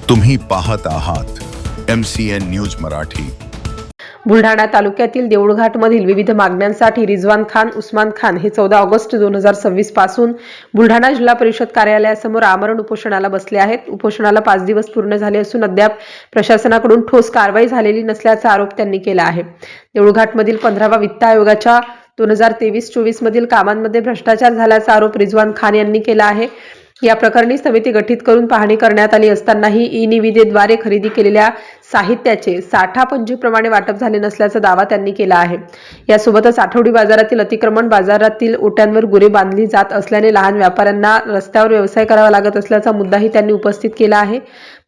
तुम्ही पाहत आहात MCN न्यूज मराठी। बुलढाणा तालुक्यातील देऊळघाटमधील विविध मागण्यांसाठी रिजवान खान उस्मान खान हे 14 ऑगस्ट 2026 पासून बुलढाणा जिल्हा परिषद कार्यालयासमोर आमरण उपोषणाला बसले आहेत। उपोषणाला 5 दिवस पूर्ण झाले असून अद्याप प्रशासनाकडून ठोस कारवाई झालेली नसल्याचा आरोप त्यांनी केला आहे। देऊळघाटमधील 15व्या वित्त आयोगाच्या 2023-24 मधील कामांमध्ये भ्रष्टाचार झाल्याचा आरोप रिजवान खान यांनी केला आहे। या प्रकरणी समिती गठीत करून पाहणी करण्यात आली असतानाही ई-निविदेद्वारे खरेदी केलेल्या साहित्याचे साठा पंजीप्रमाणे वाटप झाले नसल्याचा दावा त्यांनी केला आहे। यासोबतच आठवडी बाजारातील अतिक्रमण, बाजारातील ओट्यांवर गुरे बांधली जात असल्याने लहान व्यापाऱ्यांना रस्त्यावर व्यवसाय करावा लागत असल्याचा मुद्दाही त्यांनी उपस्थित केला आहे।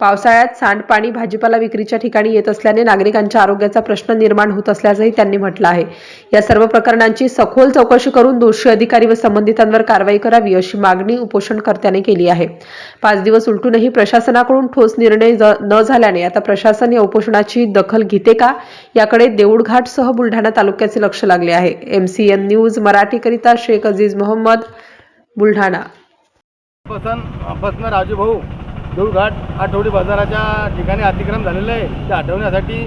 पावसाळ्यात सांडपाणी भाजीपाला विक्रीच्या ठिकाणी येत असल्याने नागरिकांच्या आरोग्याचा प्रश्न निर्माण होत असल्याचंही त्यांनी म्हटलं आहे। या सर्व प्रकरणांची सखोल चौकशी करून दोषी अधिकारी व संबंधितांवर कारवाई करावी अशी मागणी उपोषणकर्त्यांनी केली आहे। 5 दिवस उलटूनही प्रशासनाकडून ठोस निर्णय न झाल्याने आता प्रशासन या उपोषणाची दखल घेते का याकडे देऊळघाटसह बुलढाणा तालुक्याचे लक्ष लागले आहे। MCN न्यूज मराठी करिता शेख अजीज मोहम्मद, बुलढाणा। राजू भाऊ देऊळघाट आठवडी बाजाराच्या ठिकाणी अतिक्रमण झालेलं आहे, ते हटवण्यासाठी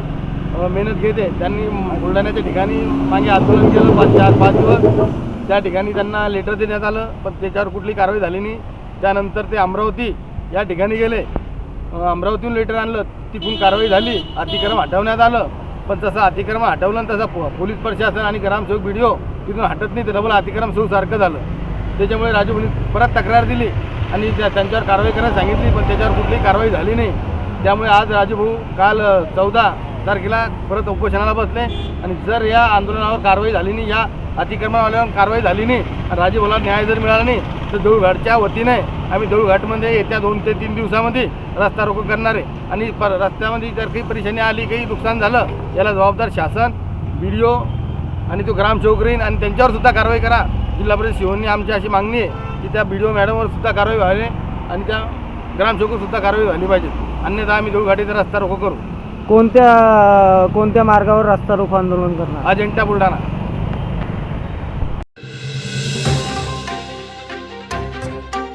मेहनत घेते। त्यांनी बुलढाण्याच्या ठिकाणी मागे आंदोलन केलं 4-5 दिवस। त्या ठिकाणी त्यांना लेटर देण्यात आलं, पण त्याच्यावर कुठली कारवाई झाली नाही। त्यानंतर ते अमरावती या ठिकाणी गेले, अमरावतीहून लेटर आणलं, तिथून कारवाई झाली, अतिक्रमण हटवण्यात आलं। पण तसं अतिक्रमण हटवलं तसं पोलीस प्रशासन आणि ग्रामसेवक व्हिडिओ तिथून हटत नाही, तर डबल अतिक्रमण सुरूसारखं झालं। त्याच्यामुळे राजूभाऊनी परत तक्रार दिली आणि त्यांच्यावर कारवाई करायला सांगितली, पण त्याच्यावर कुठलीही कारवाई झाली नाही। त्यामुळे आज राजूभाऊ काल 14 तारखेला परत उपोषणाला बसले आणि जर या आंदोलनावर कारवाई झाली नाही, या अतिक्रमणावर कारवाई झाली नाही आणि राजूभाऊला न्याय जर मिळाला नाही, तर देऊळघाटच्या वतीने आम्ही देऊळघाटमध्ये येत्या 2 ते 3 दिवसामध्ये रस्ता रोको करणार आहे। आणि रस्त्यामध्ये जर काही परेशानी आली, काही नुकसान झालं, याला जबाबदार शासन, व्हिडिओ आणि तो ग्रामसेवक राहील आणि त्यांच्यावर सुद्धा कारवाई करा। जिल्हा परिषद शिवणी आमची अशी मागणी आहे की त्या व्हिडिओ मॅडमवर सुद्धा कारवाई व्हावी आणि त्या ग्रामसेवकावर सुद्धा कारवाई झाली पाहिजे, अन्यथा आम्ही देऊळघाटीचा रस्ता रोको करू। कोणत्या मार्गावर रस्ता रोको आंदोलन करणार? अजिंठा बुलढाणा।